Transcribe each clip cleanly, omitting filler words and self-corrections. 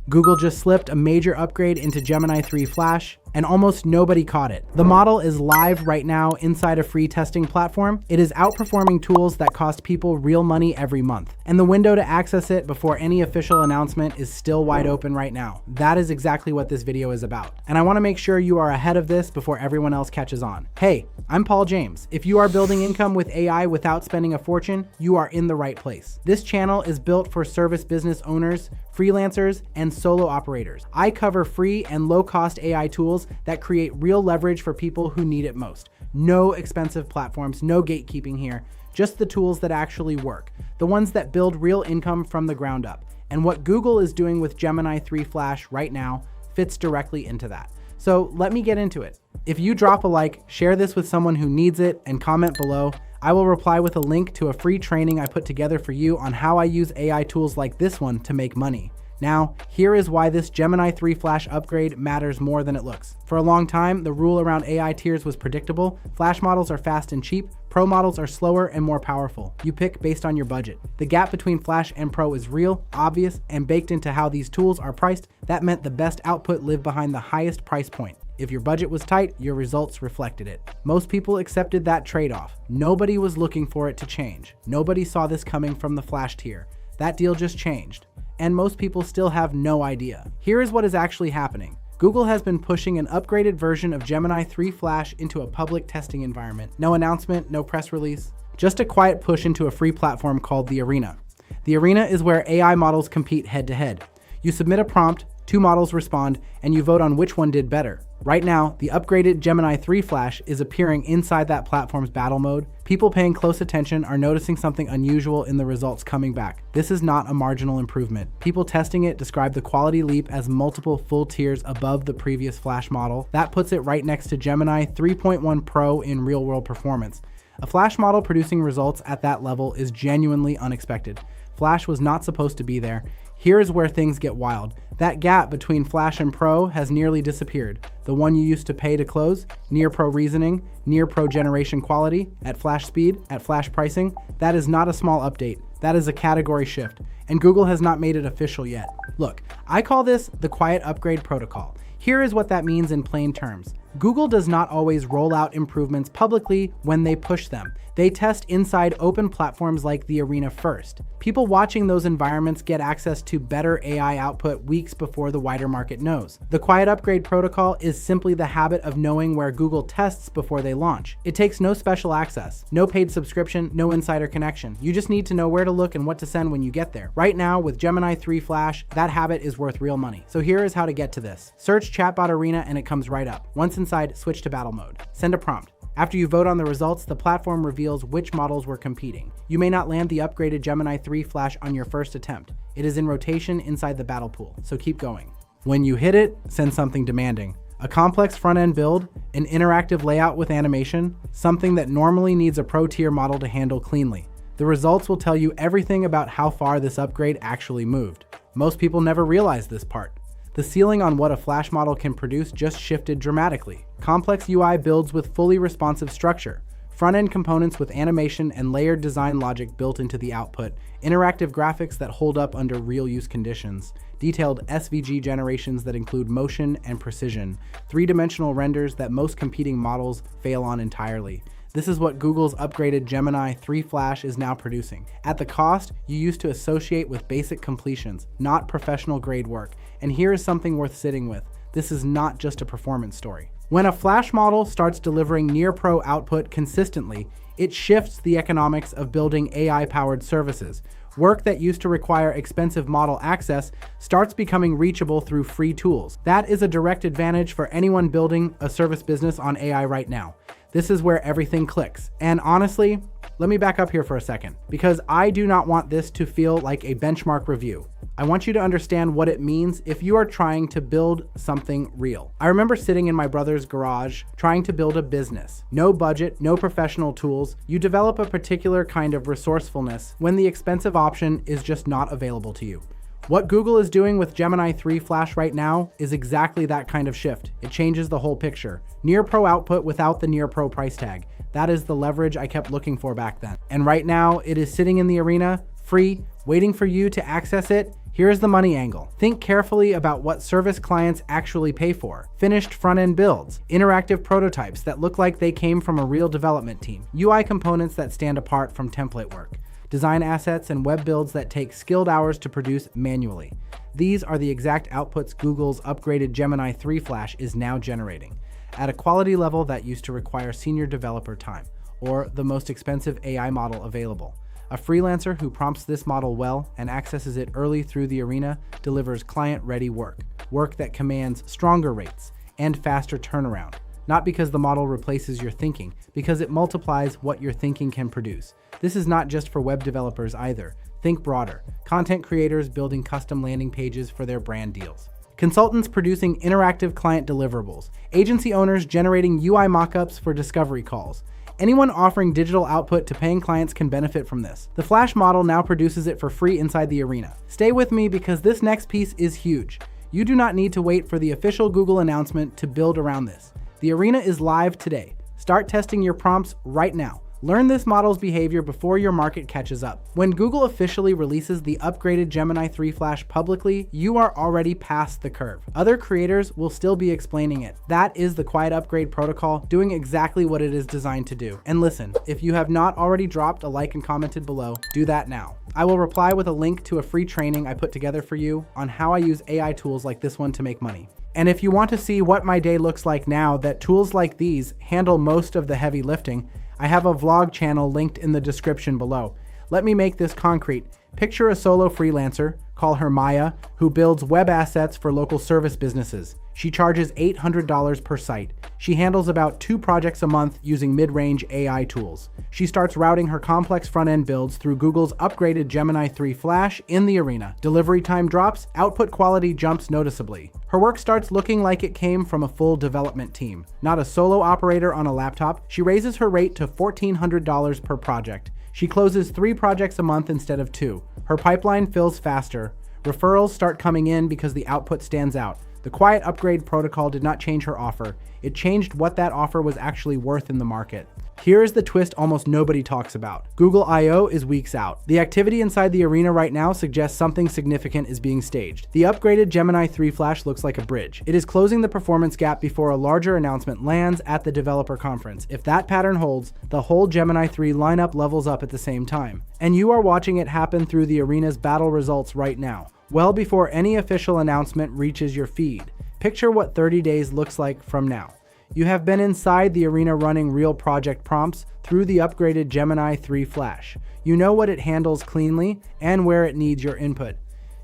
Google just slipped a major upgrade into Gemini 3 Flash, and almost nobody caught it. The model is live right now inside a free testing platform. It is outperforming tools that cost people real money every month. And the window to access it before any official announcement is still wide open right now. That is exactly what this video is about. And I want to make sure you are ahead of this before everyone else catches on. Hey, I'm Paul James. If you are building income with AI without spending a fortune, you are in the right place. This channel is built for service business owners, freelancers, and solo operators. I cover free and low-cost AI tools that create real leverage for people who need it most. No expensive platforms, no gatekeeping here, just the tools that actually work, the ones that build real income from the ground up. And what Google is doing with Gemini 3 Flash right now fits directly into that. So let me get into it. If you drop a like, share this with someone who needs it, and comment below, I will reply with a link to a free training I put together for you on how I use AI tools like this one to make money. Now, here is why this Gemini 3 Flash upgrade matters more than it looks. For a long time, the rule around AI tiers was predictable. Flash models are fast and cheap. Pro models are slower and more powerful. You pick based on your budget. The gap between Flash and Pro is real, obvious, and baked into how these tools are priced. That meant the best output lived behind the highest price point. If your budget was tight, your results reflected it. Most people accepted that trade-off. Nobody was looking for it to change. Nobody saw this coming from the Flash tier. That deal just changed. And most people still have no idea. Here is what is actually happening. Google has been pushing an upgraded version of Gemini 3 Flash into a public testing environment. No announcement, no press release, just a quiet push into a free platform called the Arena. The Arena is where AI models compete head-to-head. You submit a prompt, 2 models respond, and you vote on which one did better. Right now, the upgraded Gemini 3 Flash is appearing inside that platform's battle mode. People paying close attention are noticing something unusual in the results coming back. This is not a marginal improvement. People testing it describe the quality leap as multiple full tiers above the previous Flash model. That puts it right next to Gemini 3.1 Pro in real-world performance. A Flash model producing results at that level is genuinely unexpected. Flash was not supposed to be there. Here is where things get wild. That gap between Flash and Pro has nearly disappeared. The one you used to pay to close, near Pro reasoning, near Pro generation quality, at Flash speed, at Flash pricing, that is not a small update. That is a category shift, and Google has not made it official yet. Look, I call this the quiet upgrade protocol. Here is what that means in plain terms. Google does not always roll out improvements publicly when they push them. They test inside open platforms like the Arena first. People watching those environments get access to better AI output weeks before the wider market knows. The quiet upgrade protocol is simply the habit of knowing where Google tests before they launch. It takes no special access, no paid subscription, no insider connection. You just need to know where to look and what to send when you get there. Right now, with Gemini 3 Flash, that habit is worth real money. So here is how to get to this. Search Chatbot Arena and it comes right up. Once inside, switch to battle mode. Send a prompt. After you vote on the results, the platform reveals which models were competing. You may not land the upgraded Gemini 3 Flash on your first attempt. It is in rotation inside the battle pool, so keep going. When you hit it, send something demanding. A complex front-end build, an interactive layout with animation, something that normally needs a Pro tier model to handle cleanly. The results will tell you everything about how far this upgrade actually moved. Most people never realize this part. The ceiling on what a Flash model can produce just shifted dramatically. Complex UI builds with fully responsive structure, front-end components with animation and layered design logic built into the output, interactive graphics that hold up under real-use conditions, detailed SVG generations that include motion and precision, three-dimensional renders that most competing models fail on entirely. This is what Google's upgraded Gemini 3 Flash is now producing, at the cost you used to associate with basic completions, not professional grade work. And here is something worth sitting with. This is not just a performance story. When a Flash model starts delivering near Pro output consistently, it shifts the economics of building AI-powered services. Work that used to require expensive model access starts becoming reachable through free tools. That is a direct advantage for anyone building a service business on AI right now. This is where everything clicks. And honestly, let me back up here for a second, because I do not want this to feel like a benchmark review. I want you to understand what it means if you are trying to build something real. I remember sitting in my brother's garage trying to build a business. No budget, no professional tools. You develop a particular kind of resourcefulness when the expensive option is just not available to you. What Google is doing with Gemini 3 Flash right now is exactly that kind of shift. It changes the whole picture. Near Pro output without the Near Pro price tag. That is the leverage I kept looking for back then. And right now, it is sitting in the Arena, free, waiting for you to access it. Here's the money angle. Think carefully about what service clients actually pay for. Finished front-end builds, interactive prototypes that look like they came from a real development team, UI components that stand apart from template work, design assets and web builds that take skilled hours to produce manually. These are the exact outputs Google's upgraded Gemini 3 Flash is now generating, at a quality level that used to require senior developer time, or the most expensive AI model available. A freelancer who prompts this model well and accesses it early through the arena delivers client-ready work that commands stronger rates and faster turnaround, not because the model replaces your thinking, because it multiplies what your thinking can produce. This is not just for web developers either. Think broader. Content creators building custom landing pages for their brand deals, consultants producing interactive client deliverables, agency owners generating UI mockups for discovery calls. Anyone offering digital output to paying clients can benefit from this. The Flash model now produces it for free inside the arena. Stay with me because this next piece is huge. You do not need to wait for the official Google announcement to build around this. The arena is live today. Start testing your prompts right now. Learn this model's behavior before your market catches up. When Google officially releases the upgraded Gemini 3 Flash publicly, you are already past the curve. Other creators will still be explaining it. That is the quiet upgrade protocol doing exactly what it is designed to do. And listen, if you have not already dropped a like and commented below, do that now. I will reply with a link to a free training I put together for you on how I use AI tools like this one to make money. And if you want to see what my day looks like now that tools like these handle most of the heavy lifting, I have a vlog channel linked in the description below. Let me make this concrete. Picture a solo freelancer, call her Maya, who builds web assets for local service businesses. She charges $800 per site. She handles about 2 projects a month using mid-range AI tools. She starts routing her complex front-end builds through Google's upgraded Gemini 3 Flash in the arena. Delivery time drops, output quality jumps noticeably. Her work starts looking like it came from a full development team, not a solo operator on a laptop. She raises her rate to $1,400 per project. She closes 3 projects a month instead of 2. Her pipeline fills faster. Referrals start coming in because the output stands out. The quiet upgrade protocol did not change her offer. It changed what that offer was actually worth in the market. Here is the twist almost nobody talks about. Google I/O is weeks out. The activity inside the arena right now suggests something significant is being staged. The upgraded Gemini 3 Flash looks like a bridge. It is closing the performance gap before a larger announcement lands at the developer conference. If that pattern holds, the whole Gemini 3 lineup levels up at the same time. And you are watching it happen through the arena's battle results right now, well before any official announcement reaches your feed. Picture what 30 days looks like from now. You have been inside the arena running real project prompts through the upgraded Gemini 3 Flash. You know what it handles cleanly and where it needs your input.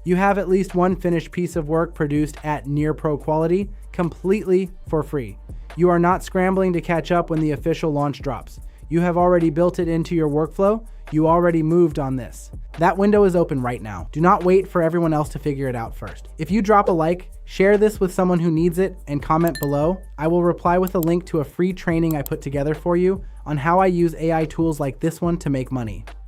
You have at least one finished piece of work produced at near pro quality, completely for free. You are not scrambling to catch up when the official launch drops. You have already built it into your workflow. You already moved on this. That window is open right now. Do not wait for everyone else to figure it out first. If you drop a like, share this with someone who needs it, and comment below, I will reply with a link to a free training I put together for you on how I use AI tools like this one to make money.